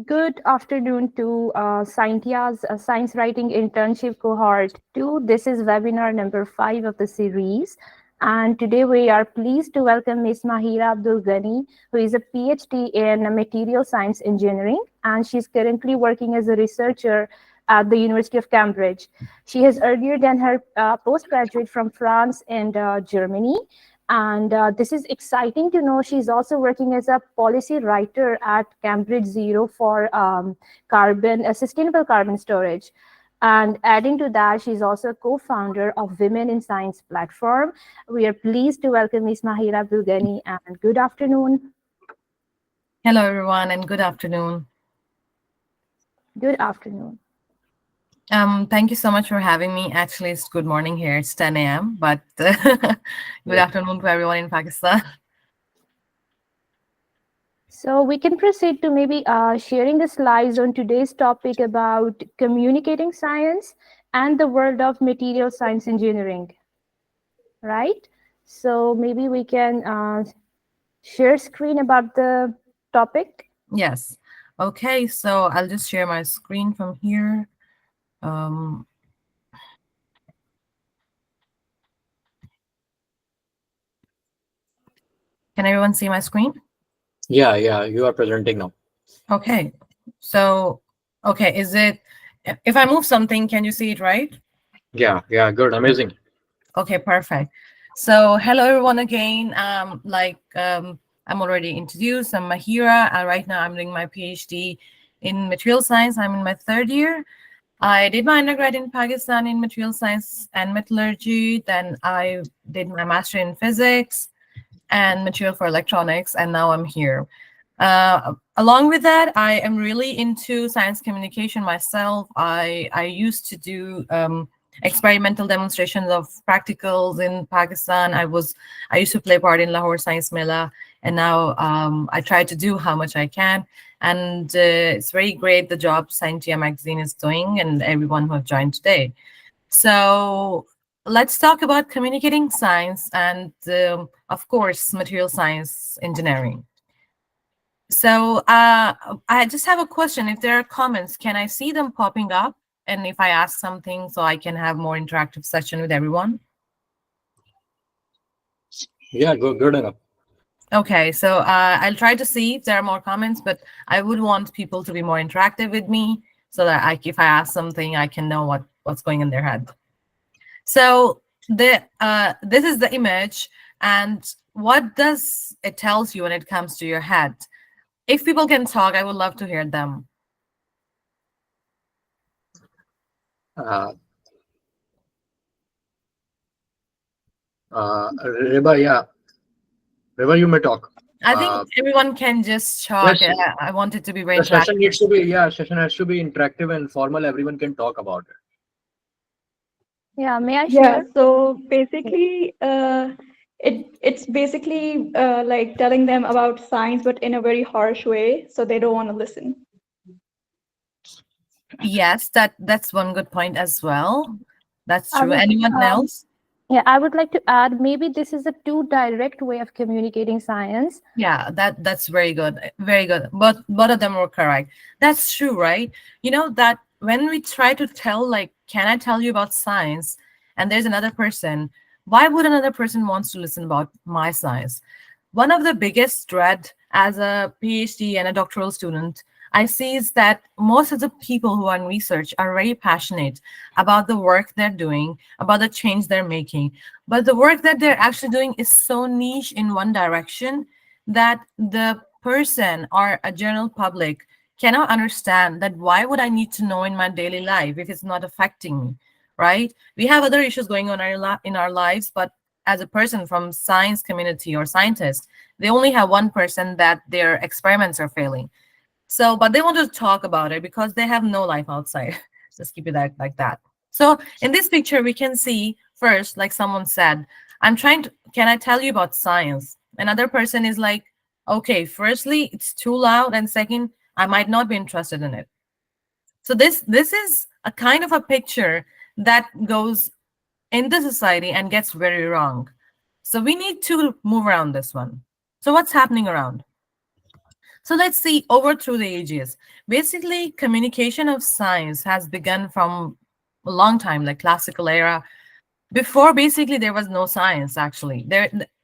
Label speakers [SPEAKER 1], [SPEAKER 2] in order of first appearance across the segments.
[SPEAKER 1] Good afternoon to Scientia's Science Writing Internship Cohort 2. This is webinar number 5 of the series. And today we are pleased to welcome Ms. Maheera Abdul Ghani, who is a PhD in Material Science Engineering, and she's currently working as a researcher at the University of Cambridge. She has earlier done her postgraduate from France and Germany, and this is exciting to know she's also working as a policy writer at Cambridge Zero for sustainable carbon storage. And adding to that, she's also a co-founder of Women in Science platform. We are pleased to welcome Ms. Maheera Abdul Ghani, and good afternoon.
[SPEAKER 2] Hello, everyone, and good afternoon.
[SPEAKER 1] Good afternoon.
[SPEAKER 2] Thank you so much for having me. Actually, it's good morning here. It's 10 a.m., but good afternoon to everyone in Pakistan.
[SPEAKER 1] So we can proceed to maybe sharing the slides on today's topic about communicating science and the world of material science engineering, right? So maybe we can share screen about the topic.
[SPEAKER 2] Yes. Okay, so I'll just share my screen from here. Can everyone see my screen?
[SPEAKER 3] Yeah, you are presenting now.
[SPEAKER 2] Okay. So, okay, if I move something, can you see it, right?
[SPEAKER 3] Yeah, good, amazing.
[SPEAKER 2] Okay, perfect. So hello everyone again. I'm already introduced. I'm Maheera. Right now I'm doing my PhD in material science. I'm in my third year. I did my undergrad in Pakistan in material science and metallurgy. Then I did my master in physics and material for electronics, and now I'm here. Along with that, I am really into science communication myself. I used to do experimental demonstrations of practicals in Pakistan. I used to play part in Lahore Science Mela, and now I try to do how much I can. And it's very great the job Scientia magazine is doing, and everyone who have joined today. So let's talk about communicating science and, of course, material science engineering. So I just have a question. If there are comments, can I see them popping up? And if I ask something, so I can have more interactive session with everyone?
[SPEAKER 3] Yeah, good enough.
[SPEAKER 2] Okay, so I'll try to see if there are more comments, but I would want people to be more interactive with me so that if I ask something, I can know what's going in their head. So this is the image, and what does it tells you when it comes to your head? If people can talk, I would love to hear them.
[SPEAKER 3] Uh, Reba, Reba, you may talk.
[SPEAKER 2] I think everyone can just talk.
[SPEAKER 3] Yes,
[SPEAKER 2] I want it to be very
[SPEAKER 3] the session
[SPEAKER 2] interactive.
[SPEAKER 3] needs to be session has to be interactive and formal. Everyone can talk about it.
[SPEAKER 1] Yeah, may I
[SPEAKER 4] Yeah,
[SPEAKER 1] share?
[SPEAKER 4] so basically, it's basically like telling them about science, but in a very harsh way, so they don't want to listen.
[SPEAKER 2] Yes, that's one good point as well. That's
[SPEAKER 1] I
[SPEAKER 2] true.
[SPEAKER 1] would,
[SPEAKER 2] Anyone else?
[SPEAKER 1] yeah, I would like to add maybe this is a too direct way of communicating science.
[SPEAKER 2] Yeah, that's very good. Very good. But both of them were correct. That's true, right? You know that when we try to tell, like, can I tell you about science? And there's another person, why would another person wants to listen about my science? One of the biggest dread as a PhD and a doctoral student I see is that most of the people who are in research are very passionate about the work they're doing, about the change they're making. But the work that they're actually doing is so niche in one direction that the person or a general public cannot understand that why would I need to know in my daily life if it's not affecting me, right? We have other issues going on in our lives, but as a person from science community or scientist, they only have one person that their experiments are failing. So, but they want to talk about it because they have no life outside. Just keep it like that. So in this picture, we can see first, like someone said, can I tell you about science? Another person is like, okay, firstly, it's too loud. And second, I might not be interested in it. So this is a kind of a picture that goes in the society and gets very wrong. So we need to move around this one. So what's happening around? So let's see over through the ages. Basically, communication of science has begun from a long time, like classical era. Before, basically, there was no science actually.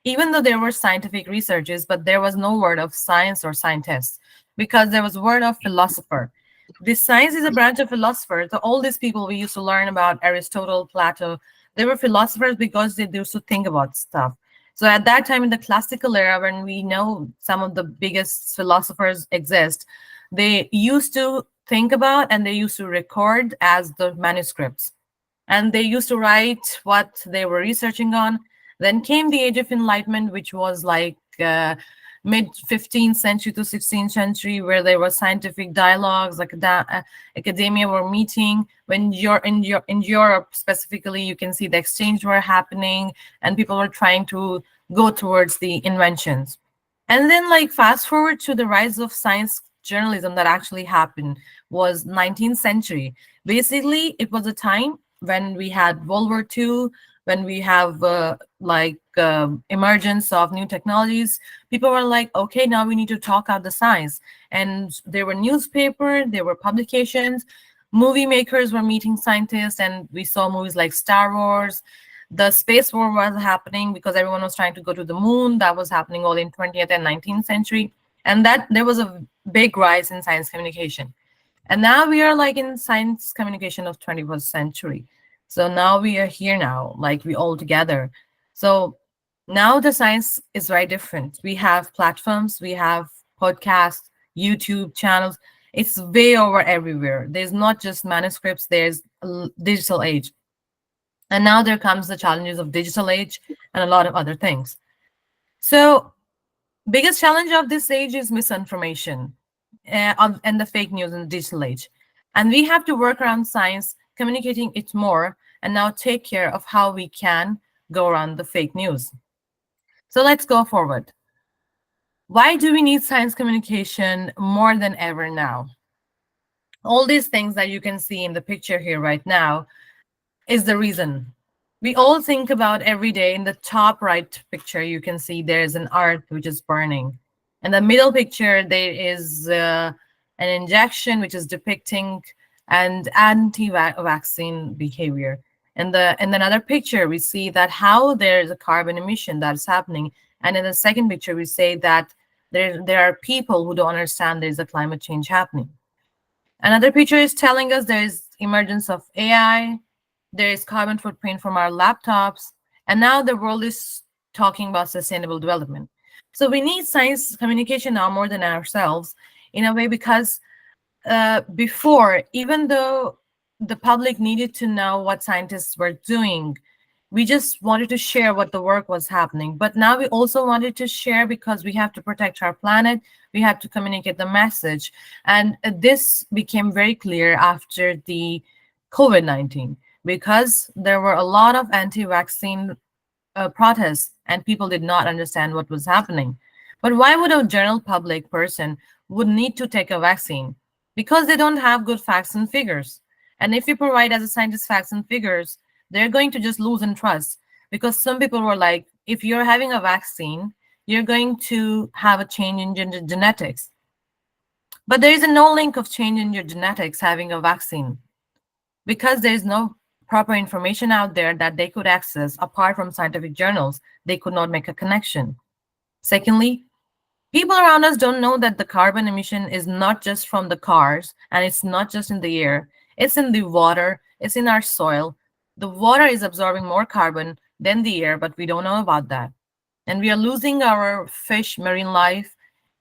[SPEAKER 2] Even though there were scientific researches, but there was no word of science or scientist because there was word of philosopher. This science is a branch of philosophers. All these people we used to learn about Aristotle, Plato, they were philosophers because they used to think about stuff. So at that time in the classical era, when we know some of the biggest philosophers exist, they used to think about and they used to record as the manuscripts, and they used to write what they were researching on. Then came the Age of Enlightenment, which was like mid 15th century to 16th century, where there was scientific dialogues, like academia were meeting. When you're in Europe specifically, you can see the exchange were happening, and people were trying to go towards the inventions. And then, like, fast forward to the rise of science journalism that actually happened was 19th century. Basically, it was a time when we had World War II, when we have emergence of new technologies. People were like, okay, now we need to talk out the science. And there were newspaper, there were publications, movie makers were meeting scientists, and we saw movies like Star Wars. The space war was happening because everyone was trying to go to the moon. That was happening all in 20th and 19th century. And that there was a big rise in science communication. And now we are like in science communication of 21st century. So now we are here now, like we all together. So now the science is very different. We have platforms, we have podcasts, YouTube channels. It's way over everywhere. There's not just manuscripts, there's digital age. And now there comes the challenges of digital age and a lot of other things. So biggest challenge of this age is misinformation and the fake news in the digital age. And we have to work around science, communicating it more, and now take care of how we can go around the fake news. So let's go forward. Why do we need science communication more than ever now? All these things that you can see in the picture here right now is the reason. We all think about every day. In the top right picture, you can see there's an earth which is burning. In the middle picture, there is an injection which is depicting an anti-vaccine behavior. In another picture, we see that how there is a carbon emission that's happening. And in the second picture, we say that there are people who don't understand there's a climate change happening. Another picture is telling us there is emergence of AI, there is carbon footprint from our laptops, and now the world is talking about sustainable development. So we need science communication now more than ourselves in a way, because before, even though the public needed to know what scientists were doing, we just wanted to share what the work was happening. But now we also wanted to share because we have to protect our planet. We have to communicate the message. And this became very clear after the COVID-19, because there were a lot of anti-vaccine protests and people did not understand what was happening. But why would a general public person would need to take a vaccine? Because they don't have good facts and figures. And if you provide as a scientist facts and figures, they're going to just lose in trust, because some people were like, if you're having a vaccine, you're going to have a change in genetics. But there is no link of change in your genetics having a vaccine, because there is no proper information out there that they could access apart from scientific journals. They could not make a connection. Secondly, people around us don't know that the carbon emission is not just from the cars, and it's not just in the air. It's in the water, it's in our soil. The water is absorbing more carbon than the air, but we don't know about that. And we are losing our fish, marine life,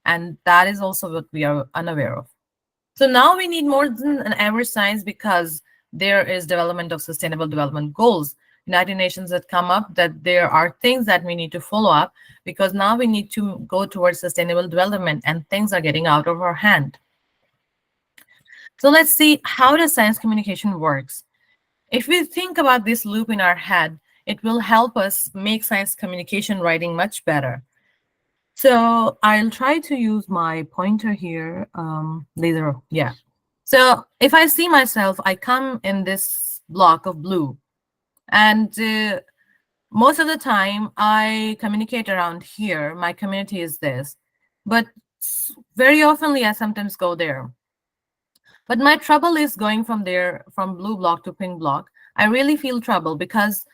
[SPEAKER 2] and that is also what we are unaware of. So now we need more than ever science, because there is development of sustainable development goals. United Nations had come up that there are things that we need to follow up, because now we need to go towards sustainable development and things are getting out of our hand. So let's see how the science communication works. If we think about this loop in our head, it will help us make science communication writing much better. So I'll try to use my pointer here. Laser, yeah. So if I see myself, I come in this block of blue. And most of the time, I communicate around here. My community is this. But Very oftenly, I sometimes go there. But my trouble is going from there, from blue block to pink block. I really feel trouble because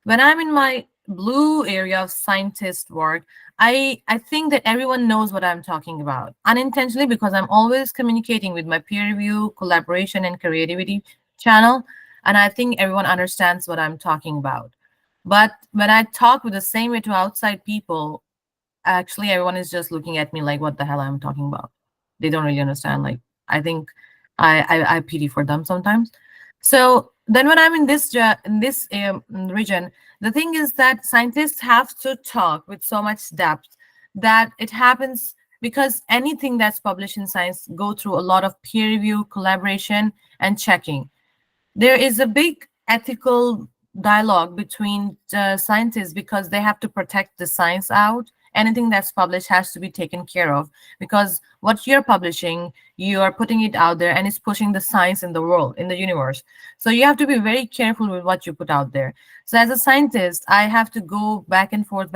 [SPEAKER 2] when I'm in my blue area of scientist work, I think that everyone knows what I'm talking about unintentionally because I'm always communicating with my peer review, collaboration, and creativity channel. And I think everyone understands what I'm talking about. But when I talk with the same way to outside people, actually everyone is just looking at me like what the hell I'm talking about. They don't really understand. Like I think I pity for them sometimes. So then when I'm in this region, the thing is that scientists have to talk with so much depth that it happens because anything that's published in science go through a lot of peer review, collaboration, and checking. There is a big ethical dialogue between scientists because they have to protect the science out. Anything that's published has to be taken care of because what you're publishing, you are putting it out there and it's pushing the science in the world, in the universe. So you have to be very careful with what you put out there. So as a scientist, I have to go back and forth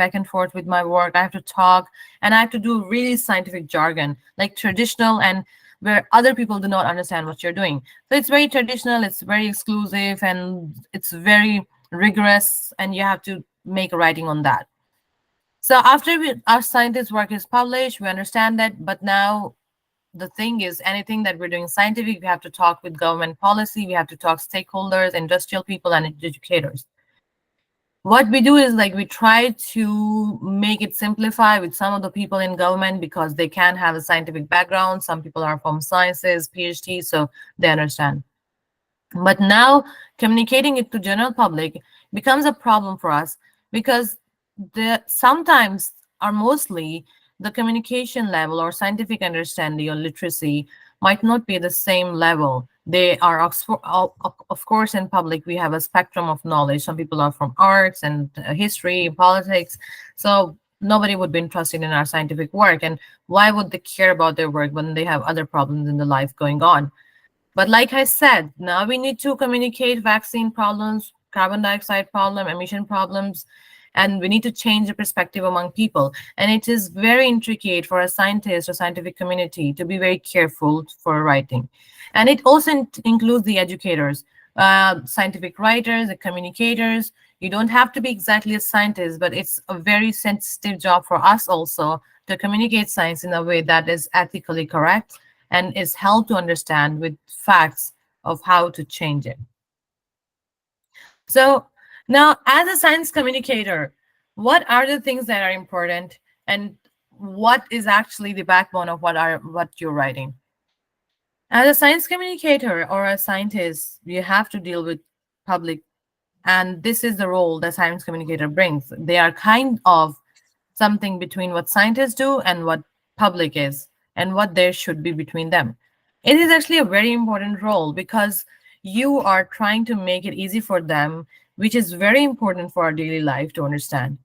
[SPEAKER 2] with my work. I have to talk and I have to do really scientific jargon, like traditional and where other people do not understand what you're doing. So it's very traditional, it's very exclusive, and it's very rigorous, and you have to make a writing on that. So after our scientist work is published, we understand that, but now the thing is anything that we're doing scientific, we have to talk with government policy, we have to talk stakeholders, industrial people, and educators. What we do is like we try to make it simplify with some of the people in government because they can have a scientific background. Some people are from sciences, PhD, so they understand. But now communicating it to general public becomes a problem for us because the sometimes or mostly the communication level or scientific understanding or literacy might not be the same level. They are of course in public we have a spectrum of knowledge. Some people are from arts and history, politics, so nobody would be interested in our scientific work. And why would they care about their work when they have other problems in the life going on? But like I said, now we need to communicate vaccine problems, carbon dioxide problem, emission problems, and we need to change the perspective among people. And it is very intricate for a scientist or scientific community to be very careful for writing. And it also includes the educators, scientific writers, the communicators. You don't have to be exactly a scientist, but it's a very sensitive job for us also to communicate science in a way that is ethically correct and is helped to understand with facts of how to change it. So now, as a science communicator, what are the things that are important and what is actually the backbone of what you're writing? As a science communicator or a scientist, you have to deal with public, and this is the role that science communicator brings. They are kind of something between what scientists do and what public is and what there should be between them. It is actually a very important role because you are trying to make it easy for them, which is very important for our daily life to understand.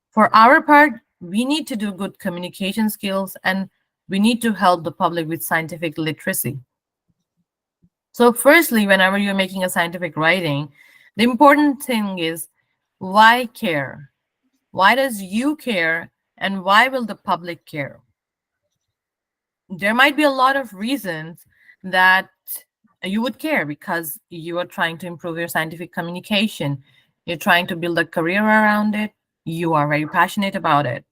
[SPEAKER 2] For our part, we need to do good communication skills and we need to help the public with scientific literacy. So, firstly, whenever you're making a scientific writing, the important thing is why care? Why does you care and why will the public care? There might be a lot of reasons that you would care because you are trying to improve your scientific communication. You're trying to build a career around it. You are very passionate about it.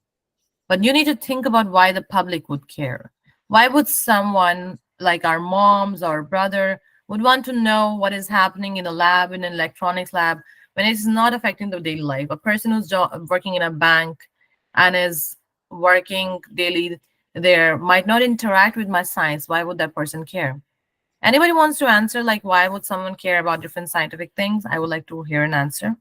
[SPEAKER 2] But you need to think about why the public would care. Why would someone like our moms or brother would want to know what is happening in a lab, in an electronics lab, when it's not affecting their daily life? A person who's working in a bank and is working daily there might not interact with my science. Why would that person care? Anybody wants to answer, like, why would someone care about different scientific things? I would like to hear an answer.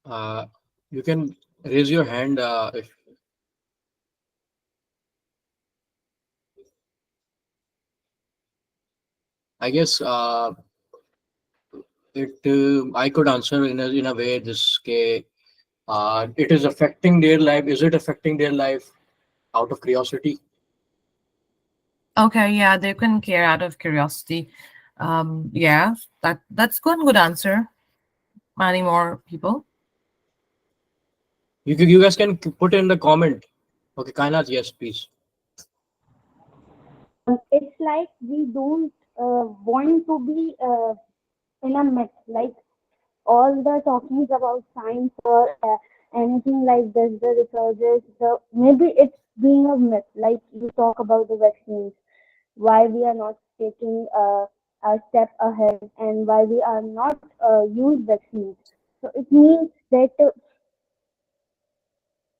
[SPEAKER 3] Uh, you can raise your hand if I guess it. I could answer in a way this way. It is affecting their life. Is it affecting their life out of curiosity?
[SPEAKER 2] Okay, yeah, they can care out of curiosity. Yeah, that's good answer. Any more people?
[SPEAKER 3] You guys can put in the comment. Okay, Kainat, yes, please.
[SPEAKER 1] It's like we don't want to be in a myth, like all the talkings about science or anything like this, the researchers, the maybe it's being a myth. Like you talk about the vaccines, why we are not taking a step ahead, and why we are not use vaccines. So it means that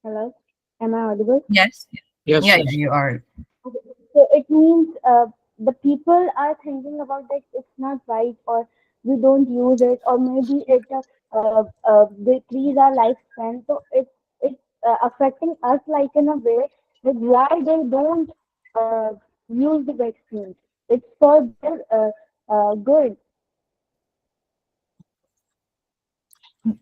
[SPEAKER 1] hello, am I audible?
[SPEAKER 2] Yes.
[SPEAKER 3] Yes,
[SPEAKER 2] Yeah, yeah,
[SPEAKER 3] yes.
[SPEAKER 2] you are.
[SPEAKER 1] Okay. So it means the people are thinking about that it's not right, or we don't use it, or maybe it decrease our lifespan. So it's affecting us like in a way that why they don't uh, use the vaccines. It's for their good.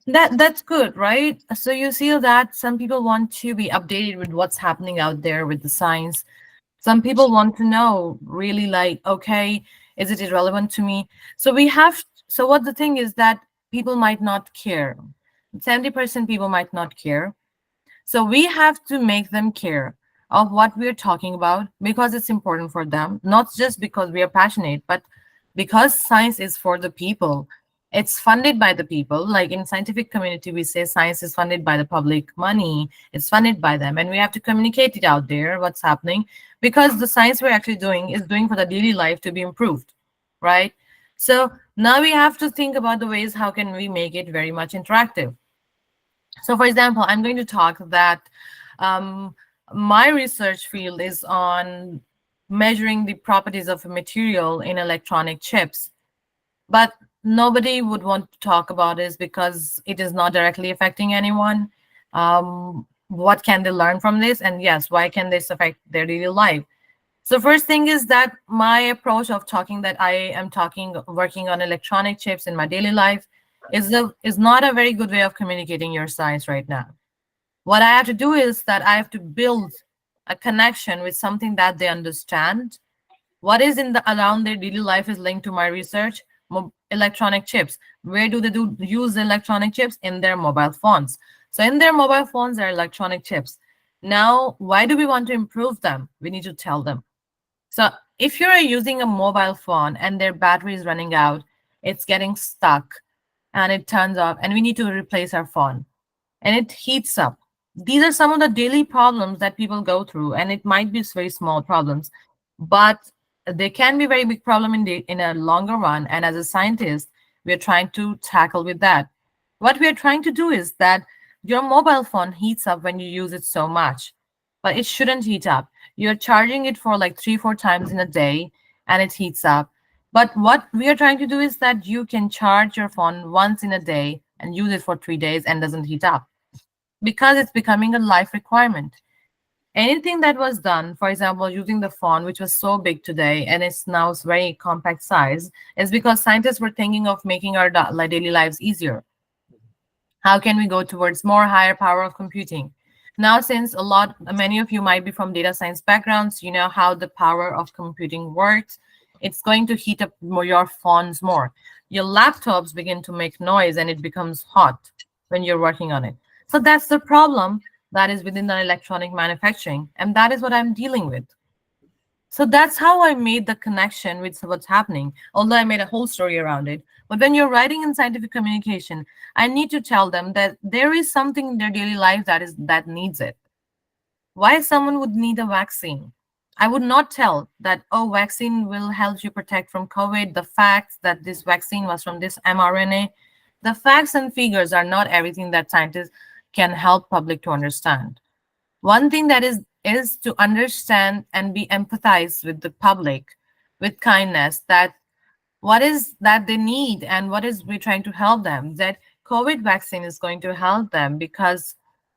[SPEAKER 2] That's good, right? So you see that some people want to be updated with what's happening out there with the science. Some people want to know really like, okay, is it irrelevant to me? So we have, so what the thing is that people might not care. 70% people might not care. So we have to make them care of what we're talking about because it's important for them, not just because we are passionate, but because science is for the people. It's funded by the people. Like in scientific community, we say science is funded by the public money. It's funded by them, and we have to communicate it out there what's happening because the science we're actually doing is doing for the daily life to be improved, right? So now we have to think about the ways how can we make it very much interactive. So, for example, I'm going to talk that um, my research field is on measuring the properties of a material in electronic chips, but nobody would want to talk about this because it is not directly affecting anyone. What can they learn from this? And yes, why can this affect their daily life? So first thing is that my approach of talking that I am talking working on electronic chips in my daily life is not a very good way of communicating your science right now. What I have to do is that I have to build a connection with something that they understand. What is in the around their daily life is linked to my research. Electronic chips. Where do they do use the electronic chips? In their mobile phones. So in their mobile phones, there are electronic chips. Now, why do we want to improve them? We need to tell them. So if you're using a mobile phone and their battery is running out, it's getting stuck and it turns off, and we need to replace our phone and it heats up. These are some of the daily problems that people go through, and it might be very small problems, but they can be very big problem in a longer run. And as a scientist, we are trying to tackle with that. What we are trying to do is that your mobile phone heats up when you use it so much, but it shouldn't heat up. You're charging it for like 3, 4 times in a day, and it heats up. But what we are trying to do is that you can charge your phone once in a day and use it for 3 days and doesn't heat up because it's becoming a life requirement. Anything that was done, for example, using the phone, which was so big today and it's now very compact size, is because scientists were thinking of making our daily lives easier. How can we go towards more higher power of computing? Now, since many of you might be from data science backgrounds, you know how the power of computing works. It's going to heat up your phones more. Your laptops begin to make noise and it becomes hot when you're working on it. So that's the problem that is within the electronic manufacturing. And that is what I'm dealing with. So that's how I made the connection with what's happening, although I made a whole story around it. But when you're writing in scientific communication, I need to tell them that there is something in their daily life that needs it. Why someone would need a vaccine? I would not tell that, oh, vaccine will help you protect from COVID, the facts that this vaccine was from this mRNA. The facts and figures are not everything that scientists can help public to understand. One thing that is to understand and be empathized with the public with kindness, that what is that they need and what is we're trying to help them. That COVID vaccine is going to help them because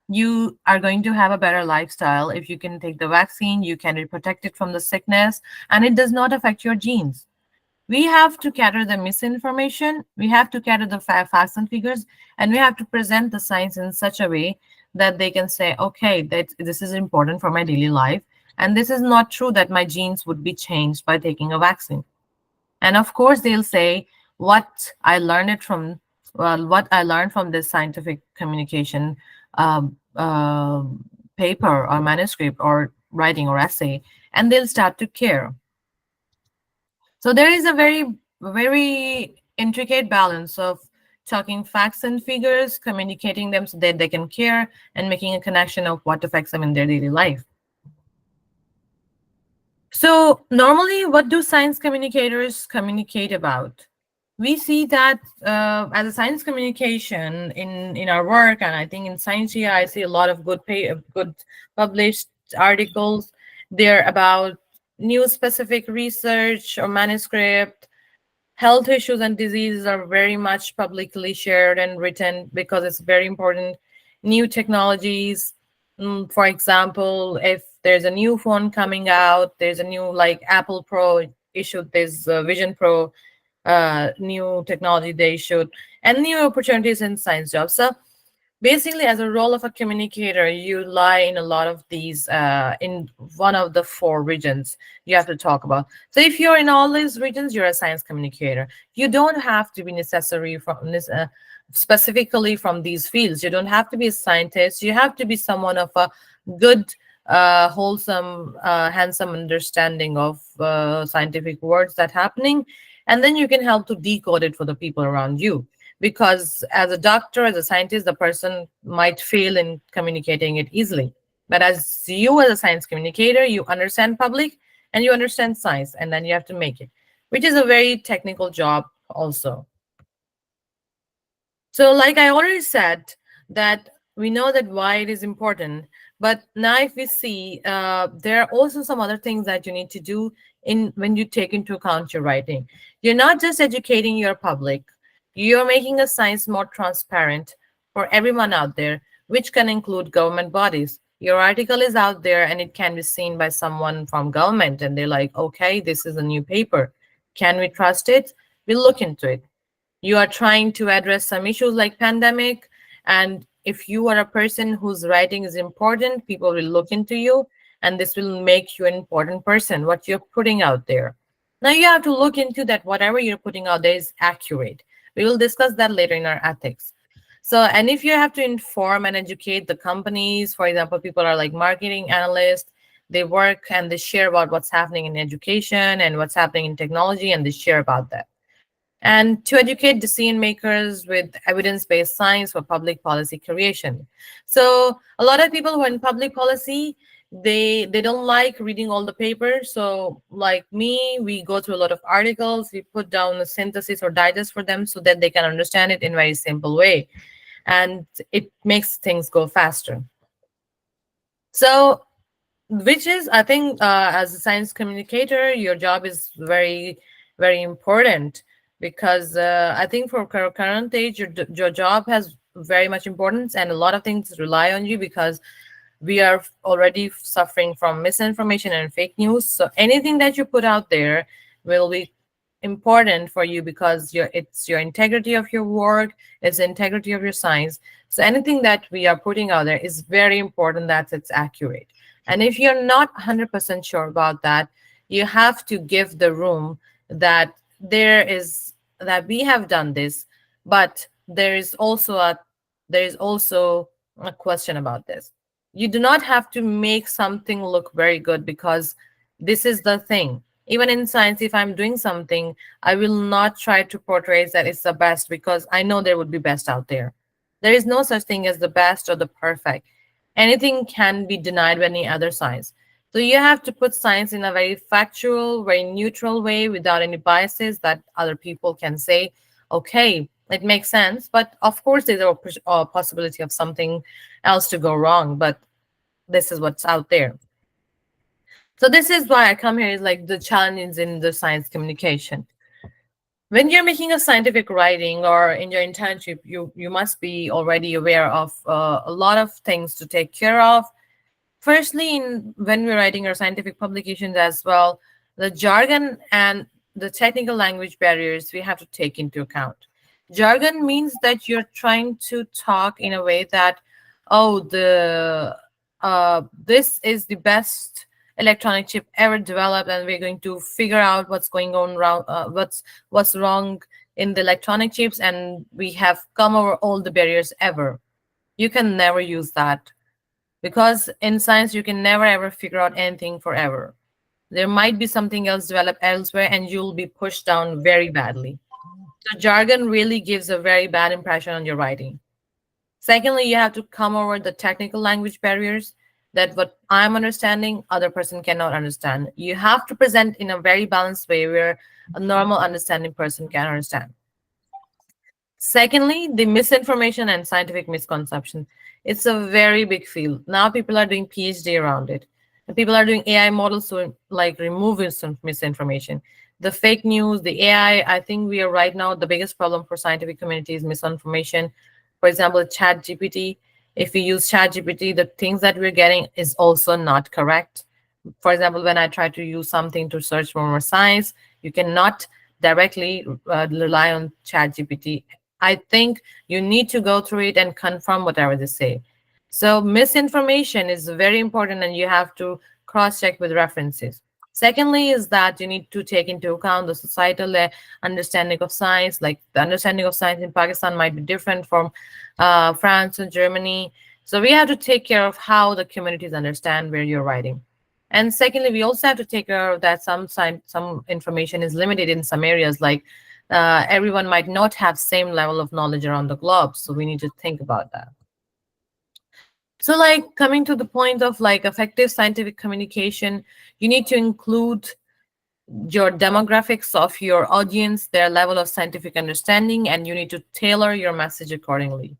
[SPEAKER 2] you are going to have a better lifestyle. If you can take the vaccine, you can be protected from the sickness, and it does not affect your genes. We have to cater the misinformation, we have to cater the facts and figures, and we have to present the science in such a way that they can say, okay, that this is important for my daily life, and this is not true that my genes would be changed by taking a vaccine. And of course they'll say what I learned from this scientific communication paper or manuscript or writing or essay, and they'll start to care. So there is a very intricate balance of talking facts and figures, communicating them so that they can care, and making a connection of what affects them in their daily life. So normally, what do science communicators communicate about? We see that as a science communication in our work, and I think in Scientia, I see a lot of good published articles. They're about new specific research or manuscript. Health issues and diseases are very much publicly shared and written because it's very important. New technologies, for example, if there's a new phone coming out, there's a new like Apple Pro issued this Vision Pro new technology they issued, and new opportunities in science jobs. So basically, as a role of a communicator, you lie in a lot of these in one of the four regions you have to talk about. So if you're in all these regions, you're a science communicator. You don't have to be necessary from this specifically from these fields. You don't have to be a scientist. You have to be someone of a good wholesome handsome understanding of scientific words that happening, and then you can help to decode it for the people around you, because as a doctor, as a scientist, the person might fail in communicating it easily. But as you, as a science communicator, you understand public and you understand science, and then you have to make it, which is a very technical job also. So, like I already said, that we know that why it is important, but now if we see, there are also some other things that you need to do in when you take into account your writing. You're not just educating your public; you're making a science more transparent for everyone out there, which can include government bodies. Your article is out there and it can be seen by someone from government, and they're like, "Okay, this is a new paper. Can we trust it? We'll look into it." You are trying to address some issues like pandemic, and if you are a person whose writing is important, people will look into you, and this will make you an important person, what you're putting out there. Now you have to look into that whatever you're putting out there is accurate. We will discuss that later in our ethics. So, and if you have to inform and educate the companies, for example, people are like marketing analysts, they work and they share about what's happening in education and what's happening in technology, and they share about that, and to educate decision makers with evidence-based science for public policy creation. So a lot of people who are in public policy, they don't like reading all the papers. So like me, we go through a lot of articles, we put down a synthesis or digest for them so that they can understand it in a very simple way, and it makes things go faster. So which is, I think, as a science communicator, your job is very important, because I think for current age, your job has very much importance, and a lot of things rely on you, because we are already suffering from misinformation and fake news. So anything that you put out there will be important for you, because it's your integrity of your work, it's the integrity of your science. So anything that we are putting out there is very important that it's accurate. And if you're not 100% sure about that, you have to give the room that we have done this, but there is also a question about this. You do not have to make something look very good, because this is the thing. Even in science, if I'm doing something, I will not try to portray that it's the best, because I know there would be best out there. There is no such thing as the best or the perfect. Anything can be denied by any other science. So you have to put science in a very factual, very neutral way, without any biases that other people can say, okay, it makes sense. But of course, there's a possibility of something else to go wrong. But this is what's out there. So this is why I come here, is like the challenges in the science communication. When you're making a scientific writing or in your internship, you must be already aware of a lot of things to take care of. Firstly, when we're writing our scientific publications as well, the jargon and the technical language barriers we have to take into account. Jargon means that you're trying to talk in a way that, oh, this is the best electronic chip ever developed, and we're going to figure out what's going on wrong, what's wrong in the electronic chips, and we have come over all the barriers ever. You can never use that. because in science you can never ever figure out anything forever. There might be something else developed elsewhere and you'll be pushed down very badly. So jargon really gives a very bad impression on your writing. Secondly, you have to come over the technical language barriers that what I'm understanding, other person cannot understand. You have to present in a very balanced way where a normal understanding person can understand. Secondly, the misinformation and scientific misconception. It's a very big field. Now people are doing PhD around it. And people are doing AI models to like remove misinformation. The fake news, the AI, I think we are right now, the biggest problem for scientific community is misinformation. For example, Chat GPT. If we use Chat GPT, the things that we're getting is also not correct. For example, when I try to use something to search for more science, you cannot directly rely on Chat GPT. I think you need to go through it and confirm whatever they say. So misinformation is very important and you have to cross-check with references. Secondly is that you need to take into account the societal understanding of science. Like the understanding of science in Pakistan might be different from France and Germany. So we have to take care of how the communities understand where you're writing. And secondly, we also have to take care of that some information is limited in some areas, like everyone might not have same level of knowledge around the globe. So we need to think about that. So like coming to the point of like effective scientific communication, you need to include your demographics of your audience, their level of scientific understanding, and you need to tailor your message accordingly.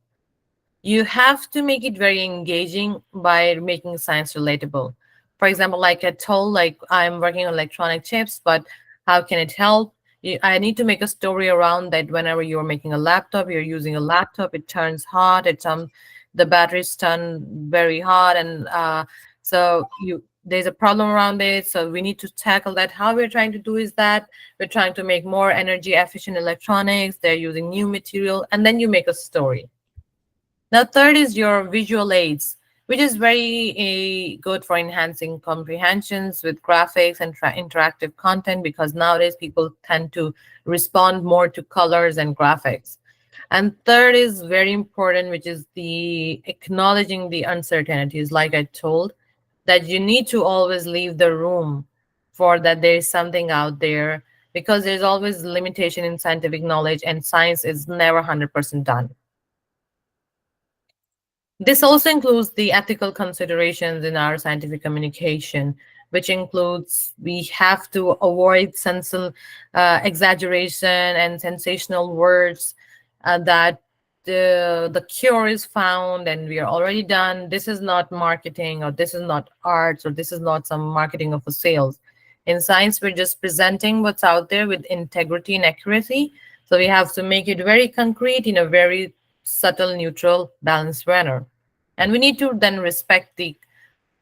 [SPEAKER 2] You have to make it very engaging by making science relatable. For example, like I told, like I'm working on electronic chips, but how can it help? I need to make a story around that. Whenever you're making a laptop, you're using a laptop, it turns hot, the batteries turn very hot, and so there's a problem around it. So we need to tackle that. How we're trying to do is that we're trying to make more energy efficient electronics. They're using new material, and then you make a story. Now, third is your visual aids, which is very good for enhancing comprehensions with graphics and interactive content, because nowadays people tend to respond more to colors and graphics. And third is very important, which is the acknowledging the uncertainties. Like I told, that you need to always leave the room for that there is something out there, because there's always limitation in scientific knowledge and science is never 100% done. This also includes the ethical considerations in our scientific communication, which includes we have to avoid exaggeration and sensational words, that the cure is found and we are already done. This is not marketing, or this is not arts, or this is not some marketing of a sales. In science, we're just presenting what's out there with integrity and accuracy. So we have to make it very concrete in a very subtle, neutral, balanced manner. And we need to then respect the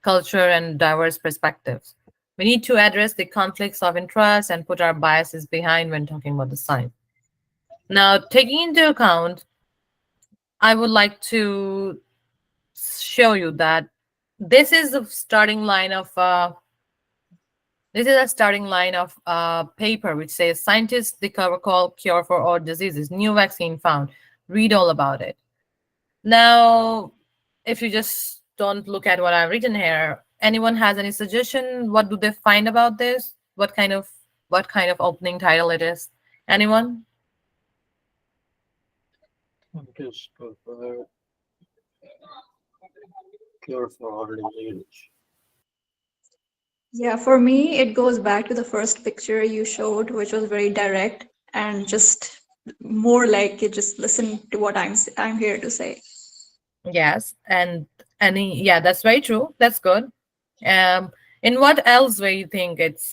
[SPEAKER 2] culture and diverse perspectives. We need to address the conflicts of interest and put our biases behind when talking about the science. Now, taking into account, I would like to show you that this is the starting line of paper which says scientists discover cure for all diseases, new vaccine found. Read all about it. Now, if you just don't look at what I've written here, anyone has any suggestion? What do they find about this? What kind of opening title it is? Anyone?
[SPEAKER 3] It is cure for all diseases.
[SPEAKER 4] Yeah, for me, it goes back to the first picture you showed, which was very direct and just more like you just listen to what I'm here to say.
[SPEAKER 2] Yes, and yeah, that's very true. That's good. In what else way you think it's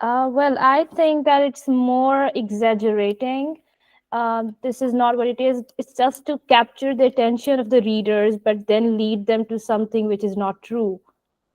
[SPEAKER 1] Well, I think that it's more exaggerating. This is not what it is. It's just to capture the attention of the readers, but then lead them to something which is not true.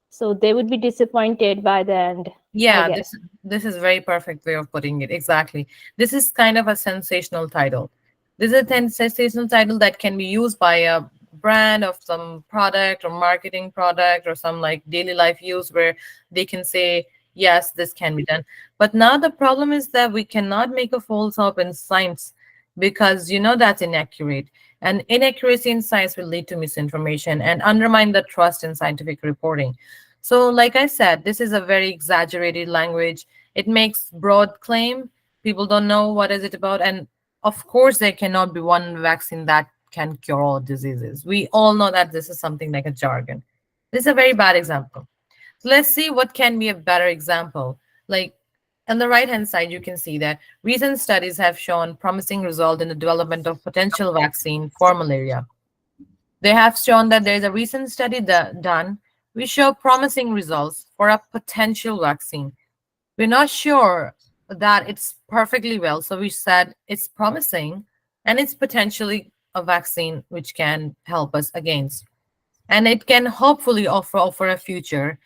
[SPEAKER 1] So they would be disappointed by the end, I
[SPEAKER 2] yeah,
[SPEAKER 1] guess.
[SPEAKER 2] this is very perfect way of putting it. Exactly. This is kind of a sensational title. This is a sensational title that can be used by a brand of some product or marketing product or some like daily life use, where they can say, yes, this can be done. But now the problem is that we cannot make a false hope in science, because that's inaccurate. And inaccuracy in science will lead to misinformation and undermine the trust in scientific reporting. So, like I said, this is a very exaggerated language. It makes broad claim. People don't know what is it about. And of course, there cannot be one vaccine that can cure all diseases. We all know that this is something like a jargon. This is a very bad example. So let's see what can be a better example. Like on the right hand side, you can see that recent studies have shown promising result in the development of potential vaccine for malaria. They have shown that there is a recent study done which show promising results for a potential vaccine. We're not sure that it's perfectly well, so we said it's promising and it's potentially a vaccine which can help us against. And it can hopefully offer a future,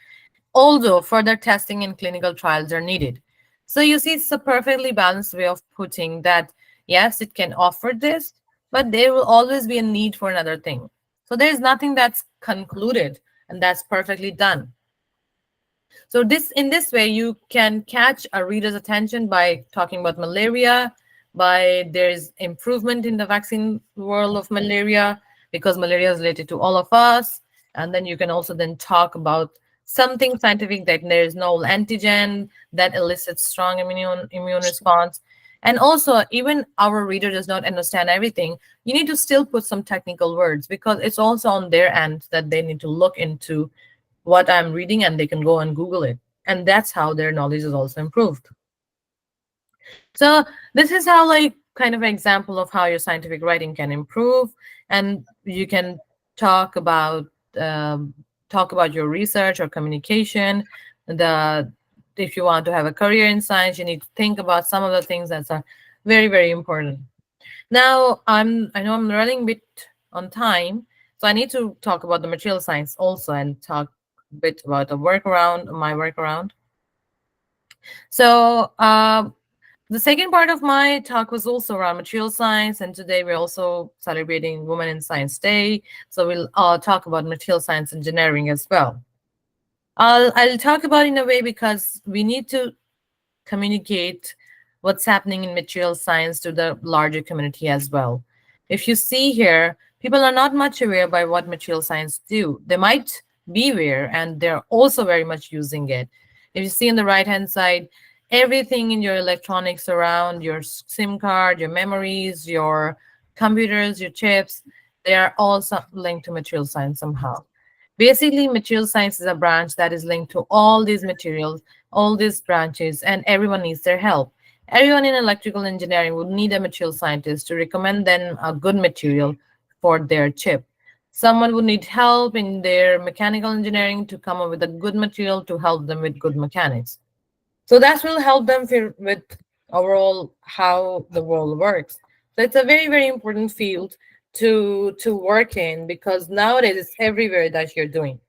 [SPEAKER 2] although further testing and clinical trials are needed. So you see, it's a perfectly balanced way of putting that, yes, it can offer this, but there will always be a need for another thing. So there's nothing that's concluded and that's perfectly done. So this in this way, you can catch a reader's attention by talking about malaria, by there's improvement in the vaccine world of malaria, because malaria is related to all of us. And then you can also then talk about something scientific, that there is no antigen that elicits strong immune response. And also, even our reader does not understand everything, you need to still put some technical words, because it's also on their end that they need to look into what I'm reading and they can go and Google it. And that's how their knowledge is also improved. So this is how, like, kind of an example of how your scientific writing can improve. And you can talk about your research or communication. The If you want to have a career in science, you need to think about some of the things that are very, very important. Now, I know I'm running a bit on time, so I need to talk about the material science also and talk a bit about my workaround. So the second part of my talk was also around material science, and today we're also celebrating Women in Science Day. So we'll talk about material science engineering as well. I'll talk about it in a way because we need to communicate what's happening in material science to the larger community as well. If you see here, people are not much aware by what material science do. They might be aware and they're also very much using it. If you see on the right hand side, everything in your electronics around your SIM card, your memories, your computers, your chips, they are all linked to material science somehow. Basically, material science is a branch that is linked to all these materials, all these branches, and everyone needs their help. Everyone in electrical engineering would need a material scientist to recommend them a good material for their chip. Someone would need help in their mechanical engineering to come up with a good material to help them with good mechanics. So that will help them with overall how the world works. So it's a very, very important field to work in, because nowadays it's everywhere that you're doing.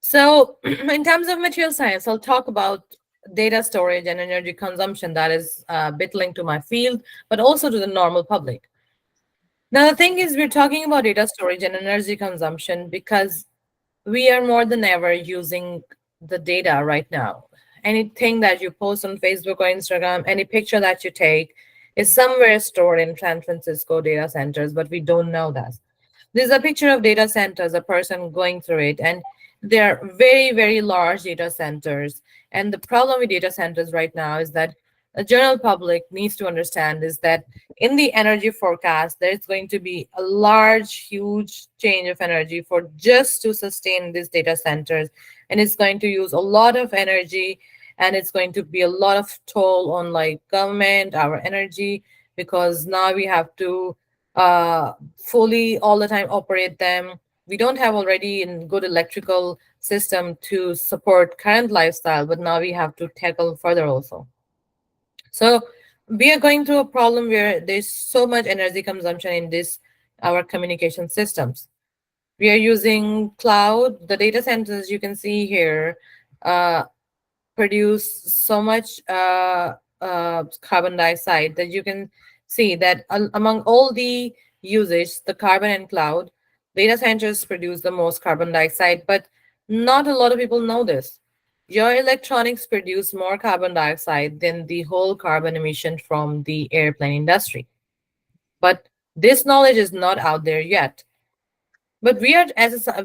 [SPEAKER 2] So in terms of material science, I'll talk about data storage and energy consumption. That is a bit linked to my field, but also to the normal public. Now, the thing is, we're talking about data storage and energy consumption because we are more than ever using the data right now. Anything that you post on Facebook or Instagram, any picture that you take is somewhere stored in San Francisco data centers, but we don't know that. There's a picture of data centers, a person going through it, and they're very, very large data centers. And the problem with data centers right now is that the general public needs to understand is that in the energy forecast, there's going to be a large, huge change of energy for just to sustain these data centers. And it's going to use a lot of energy, and it's going to be a lot of toll on like government, our energy, because now we have to fully all the time operate them. We don't have already a good electrical system to support current lifestyle, but now we have to tackle further also. So we are going through a problem where there's so much energy consumption in this our communication systems. We are using cloud. The data centers you can see here produce so much carbon dioxide that you can see that among all the usage, the carbon and cloud, data centers produce the most carbon dioxide, but not a lot of people know this. Your electronics produce more carbon dioxide than the whole carbon emission from the airplane industry. But This knowledge is not out there yet. But we are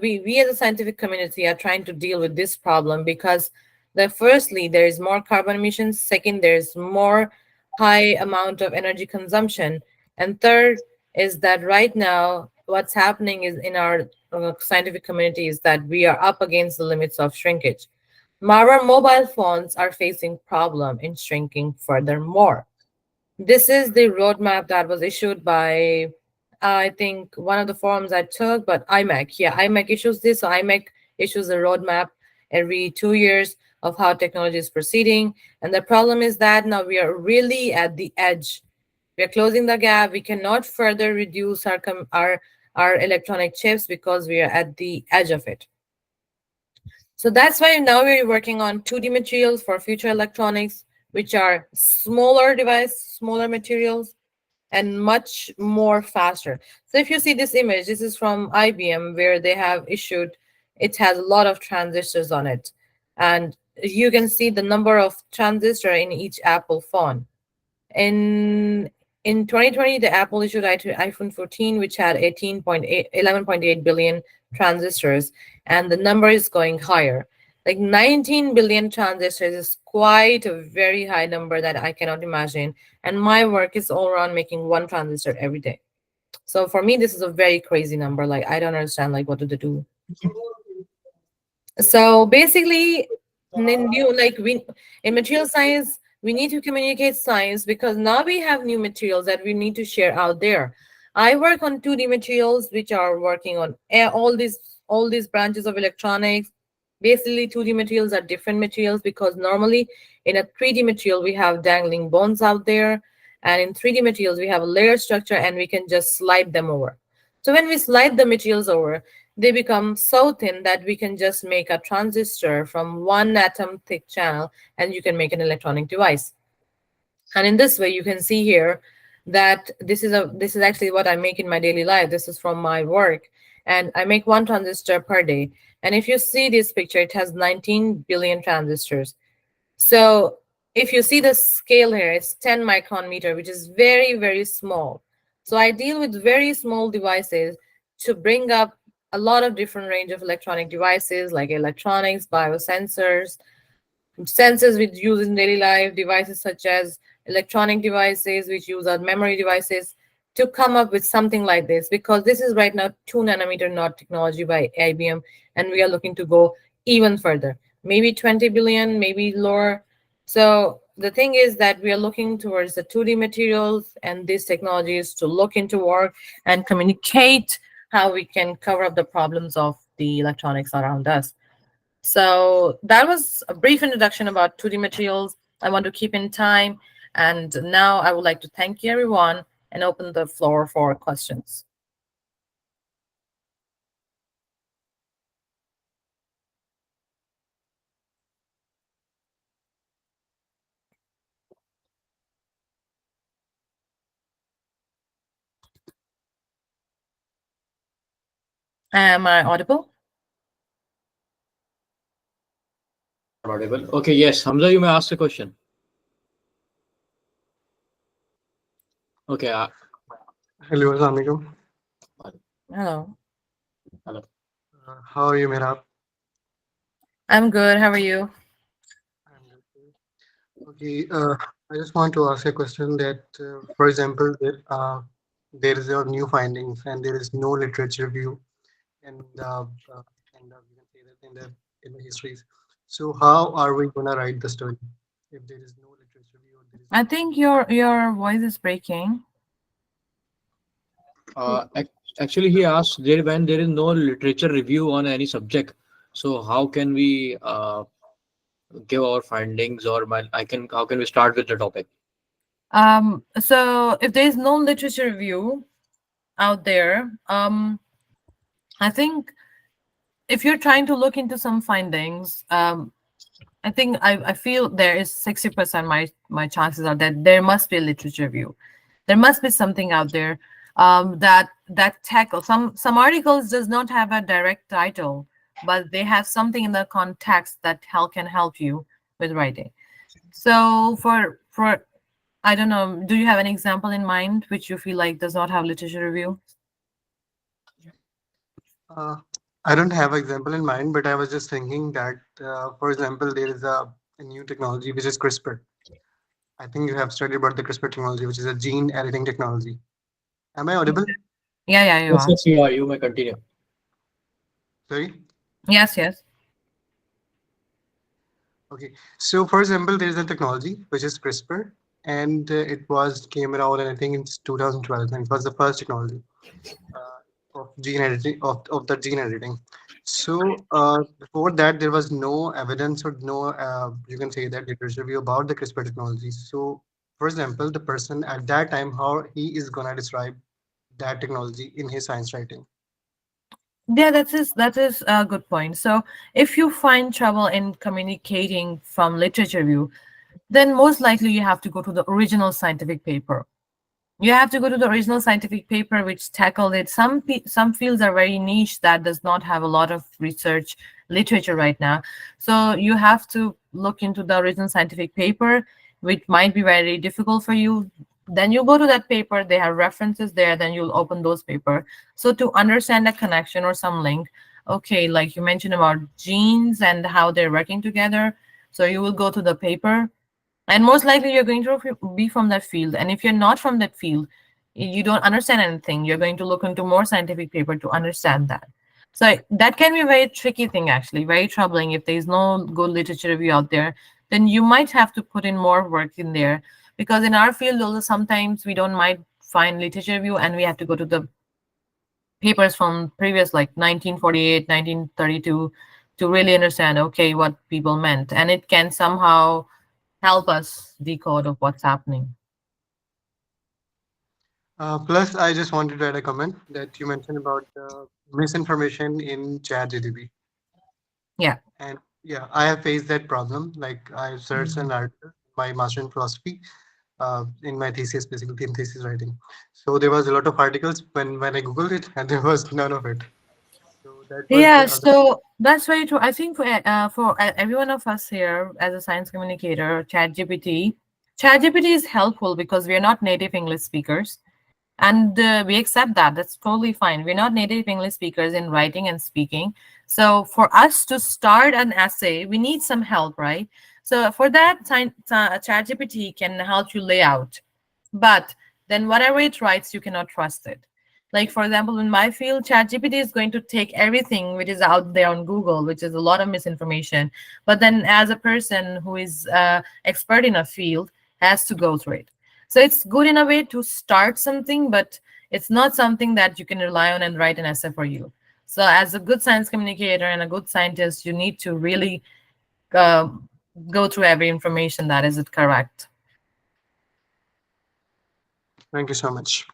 [SPEAKER 2] we as a scientific community are trying to deal with this problem because firstly there is more carbon emissions, second there's more high amount of energy consumption, and third is that right now what's happening is in our scientific community is that we are up against the limits of shrinkage. Our mobile phones are facing problem in shrinking furthermore. This is the roadmap that was issued by, I think, one of the forums I took, but IMEC. Yeah, IMEC issues this. So IMEC issues a roadmap every 2 years of how technology is proceeding. And the problem is that now we are really at the edge. We are closing the gap. We cannot further reduce our electronic chips because we are at the edge of it. So that's why now we're working on 2D materials for future electronics, which are smaller materials, and much more faster. So if you see this image, this is from IBM where they have issued, it has a lot of transistors on it. And you can see the number of transistors in each Apple phone. In 2020, the Apple issued iPhone 14, which had 11.8 billion transistors, and the number is going higher. Like 19 billion transistors is quite a very high number that I cannot imagine. And my work is all around making one transistor every day. So for me, this is a very crazy number. Like I don't understand like what do they do. So basically, in material science, we need to communicate science because now we have new materials that we need to share out there. I work on 2D materials, which are working on all these branches of electronics. Basically, 2D materials are different materials because normally in a 3D material we have dangling bones out there, and in 3D materials we have a layer structure and we can just slide them over. So when we slide the materials over, they become so thin that we can just make a transistor from one atom thick channel and you can make an electronic device. And in this way, you can see here that this is actually what I make in my daily life. This is from my work. And I make one transistor per day. And if you see this picture, it has 19 billion transistors. So if you see the scale here, it's 10 micron meter, which is very, very small. So I deal with very small devices to bring up a lot of different range of electronic devices like electronics, biosensors, sensors we use in daily life, devices such as electronic devices which use our memory devices, to come up with something like this, because this is right now 2 nanometer node technology by IBM, and we are looking to go even further, maybe 20 billion, maybe lower. So the thing is that we are looking towards the 2D materials and these technologies to look into work and communicate how we can cover up the problems of the electronics around us. So that was a brief introduction about 2D materials. I want to keep in time. And now I would like to thank you, everyone, and open the floor for questions. Am I audible?
[SPEAKER 3] Audible. Okay, yes. Hamza, you may ask the question. Okay.
[SPEAKER 5] Hello, Assalamualaikum.
[SPEAKER 2] Hello.
[SPEAKER 3] Hello.
[SPEAKER 5] How are you, Maheera?
[SPEAKER 2] I'm good. How are you?
[SPEAKER 5] I'm good too. Okay, I just want to ask a question that, for example, that there is your new findings and there is no literature review, and you can say that in the histories. So how are we gonna write the story if there is no literature review or there is
[SPEAKER 2] I
[SPEAKER 5] no?
[SPEAKER 2] think your voice is breaking.
[SPEAKER 3] Actually, he asked when there is no literature review on any subject. So how can we give our findings, or how can we start with the topic?
[SPEAKER 2] So if there is no literature review out there, I think if you're trying to look into some findings, I think I feel there is 60% my chances are that there must be a literature review. There must be something out there that tackle some articles does not have a direct title, but they have something in the context that can help you with writing. So for I don't know. Do you have an example in mind which you feel like does not have literature review?
[SPEAKER 5] Uh, I don't have example in mind, but I was just thinking that, for example, there is a new technology which is CRISPR. I think you have studied about the CRISPR technology, which is a gene editing technology. Am I audible?
[SPEAKER 2] Yeah, yeah, you
[SPEAKER 3] Yes,
[SPEAKER 2] are.
[SPEAKER 3] yes, you are. You may continue.
[SPEAKER 5] Sorry.
[SPEAKER 2] Yes, yes.
[SPEAKER 5] Okay. So, for example, there is a technology which is CRISPR, and it was came around, and I think it's 2012, and it was the first technology of gene editing of the gene editing. So before that, there was no evidence or no you can say that literature review about the CRISPR technology. So, for example, the person at that time, how he is gonna describe that technology in his science writing.
[SPEAKER 2] Yeah, that is a good point. So if you find trouble in communicating from literature review, then most likely you have to go to the original scientific paper. You have to go to the original scientific paper which tackled it. Some fields are very niche that does not have a lot of research literature right now. So you have to look into the original scientific paper, which might be very difficult for you. Then you go to that paper, they have references there, then you'll open those paper. So to understand a connection or some link, okay, like you mentioned about genes and how they're working together. So you will go to the paper, and most likely you're going to be from that field, and if you're not from that field, you don't understand anything, you're going to look into more scientific paper to understand that. So that can be a very tricky thing, actually very troubling. If there's no good literature review out there, then you might have to put in more work in there, because in our field also sometimes we don't might find literature review and we have to go to the papers from previous like 1948, 1932 to really understand okay what people meant, and it can somehow help us decode of what's happening.
[SPEAKER 5] Plus, I just wanted to add a comment that you mentioned about misinformation in ChatGPT.
[SPEAKER 2] Yeah.
[SPEAKER 5] And yeah, I have faced that problem. Like I searched an article, my master in philosophy, in my thesis, basically in thesis writing. So there was a lot of articles when I googled it, and there was none of it. So that was
[SPEAKER 2] Yeah,
[SPEAKER 5] the other.
[SPEAKER 2] so that's very true. I think for every one of us here as a science communicator, ChatGPT is helpful because we are not native English speakers, and we accept that. That's totally fine. We're not native English speakers in writing and speaking. So for us to start an essay, we need some help, right? So for that, ChatGPT can help you lay out, but then whatever it writes, you cannot trust it. Like for example, in my field, ChatGPT is going to take everything which is out there on Google, which is a lot of misinformation. But then, as a person who is expert in a field, has to go through it. So it's good in a way to start something, but it's not something that you can rely on and write an essay for you. So as a good science communicator and a good scientist, you need to really uh, go through every information that is it correct.
[SPEAKER 5] Thank you so much.